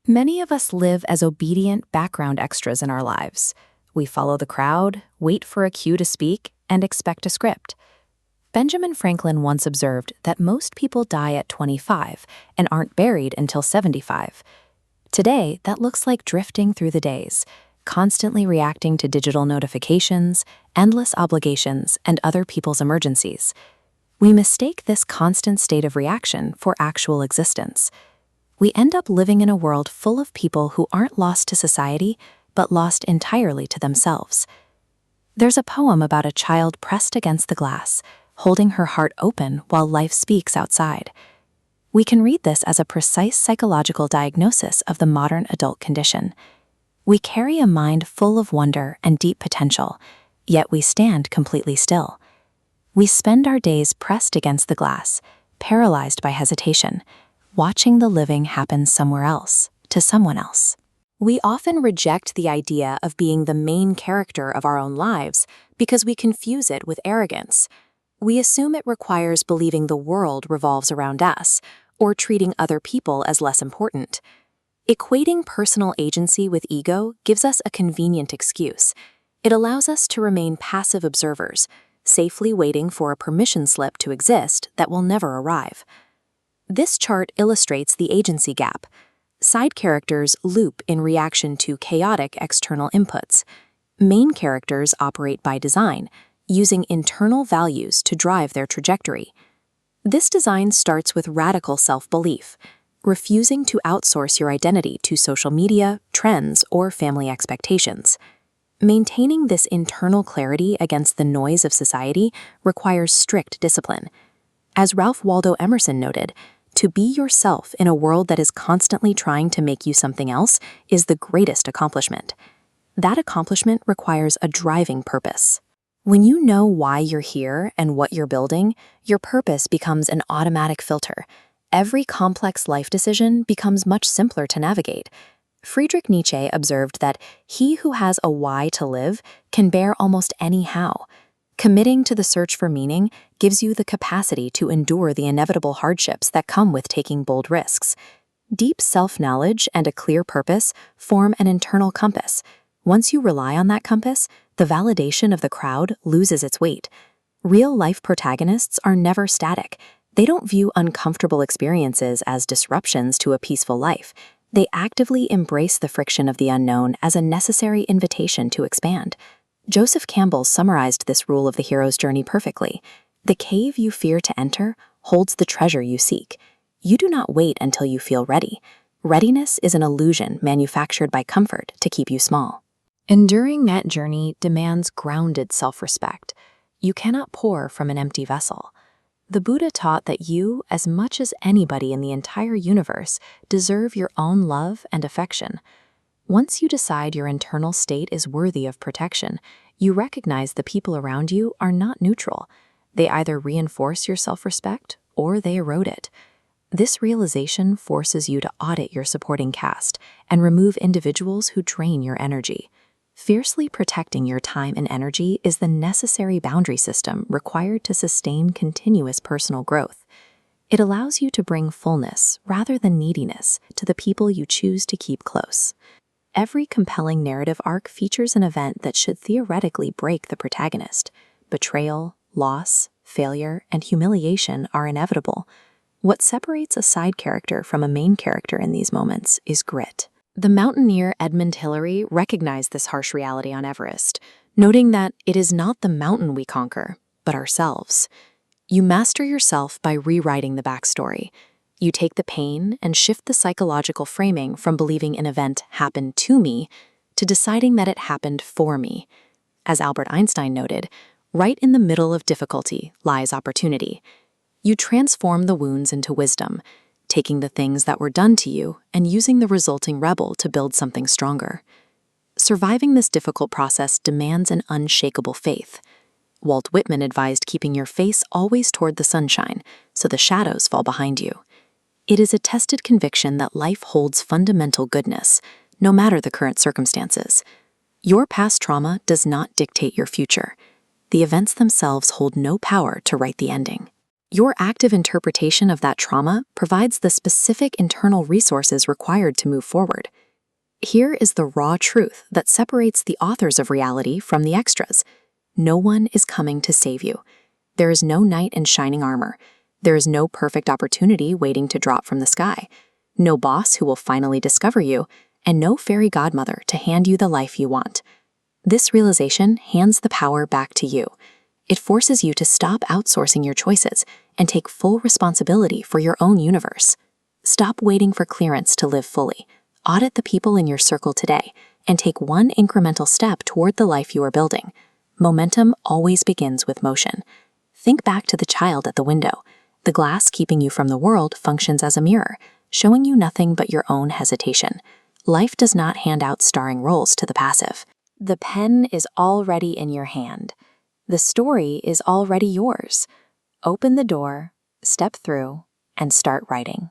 Many of us live as obedient background extras in our lives. We follow the crowd, wait for a cue to speak, and expect a script. Benjamin Franklin once observed that most people die at 25 and aren't buried until 75. Today, that looks like drifting through the days, constantly reacting to digital notifications, endless obligations, and other people's emergencies. We mistake this constant state of reaction for actual existence. We end up living in a world full of people who aren't lost to society, but lost entirely to themselves. There's a poem about a child pressed against the glass, holding her heart open while life speaks outside. We can read this as a precise psychological diagnosis of the modern adult condition. We carry a mind full of wonder and deep potential, yet we stand completely still. We spend our days pressed against the glass, paralyzed by hesitation, watching the living happen somewhere else, to someone else. We often reject the idea of being the main character of our own lives because we confuse it with arrogance. We assume it requires believing the world revolves around us, or treating other people as less important. Equating personal agency with ego gives us a convenient excuse. It allows us to remain passive observers, safely waiting for a permission slip to exist that will never arrive. This chart illustrates the agency gap. Side characters loop in reaction to chaotic external inputs. Main characters operate by design, using internal values to drive their trajectory. This design starts with radical self-belief, refusing to outsource your identity to social media, trends, or family expectations. Maintaining this internal clarity against the noise of society requires strict discipline. As Ralph Waldo Emerson noted, to be yourself in a world that is constantly trying to make you something else is the greatest accomplishment. That accomplishment requires a driving purpose. When you know why you're here and what you're building, your purpose becomes an automatic filter. Every complex life decision becomes much simpler to navigate. Friedrich Nietzsche observed that he who has a why to live can bear almost any how. Committing to the search for meaning gives you the capacity to endure the inevitable hardships that come with taking bold risks. Deep self-knowledge and a clear purpose form an internal compass. Once you rely on that compass, the validation of the crowd loses its weight. Real-life protagonists are never static. They don't view uncomfortable experiences as disruptions to a peaceful life. They actively embrace the friction of the unknown as a necessary invitation to expand. Joseph Campbell summarized this rule of the hero's journey perfectly. The cave you fear to enter holds the treasure you seek. You do not wait until you feel ready. Readiness is an illusion manufactured by comfort to keep you small. Enduring that journey demands grounded self-respect. You cannot pour from an empty vessel. The Buddha taught that you, as much as anybody in the entire universe, deserve your own love and affection. Once you decide your internal state is worthy of protection, you recognize the people around you are not neutral. They either reinforce your self-respect or they erode it. This realization forces you to audit your supporting cast and remove individuals who drain your energy. Fiercely protecting your time and energy is the necessary boundary system required to sustain continuous personal growth. It allows you to bring fullness rather than neediness to the people you choose to keep close. Every compelling narrative arc features an event that should theoretically break the protagonist. Betrayal, loss, failure, and humiliation are inevitable. What separates a side character from a main character in these moments is grit. The mountaineer Edmund Hillary recognized this harsh reality on Everest, noting that it is not the mountain we conquer, but ourselves. You master yourself by rewriting the backstory. You take the pain and shift the psychological framing from believing an event happened to me to deciding that it happened for me. As Albert Einstein noted, right in the middle of difficulty lies opportunity. You transform the wounds into wisdom, taking the things that were done to you and using the resulting rebel to build something stronger. Surviving this difficult process demands an unshakable faith. Walt Whitman advised keeping your face always toward the sunshine, so the shadows fall behind you. It is a tested conviction that life holds fundamental goodness, no matter the current circumstances. Your past trauma does not dictate your future. The events themselves hold no power to write the ending. Your active interpretation of that trauma provides the specific internal resources required to move forward. Here is the raw truth that separates the authors of reality from the extras. No one is coming to save you. There is no knight in shining armor. There is no perfect opportunity waiting to drop from the sky. No boss who will finally discover you, and no fairy godmother to hand you the life you want. This realization hands the power back to you. It forces you to stop outsourcing your choices and take full responsibility for your own universe. Stop waiting for clearance to live fully. Audit the people in your circle today and take one incremental step toward the life you are building. Momentum always begins with motion. Think back to the child at the window. The glass keeping you from the world functions as a mirror, showing you nothing but your own hesitation. Life does not hand out starring roles to the passive. The pen is already in your hand. The story is already yours. Open the door, step through, and start writing.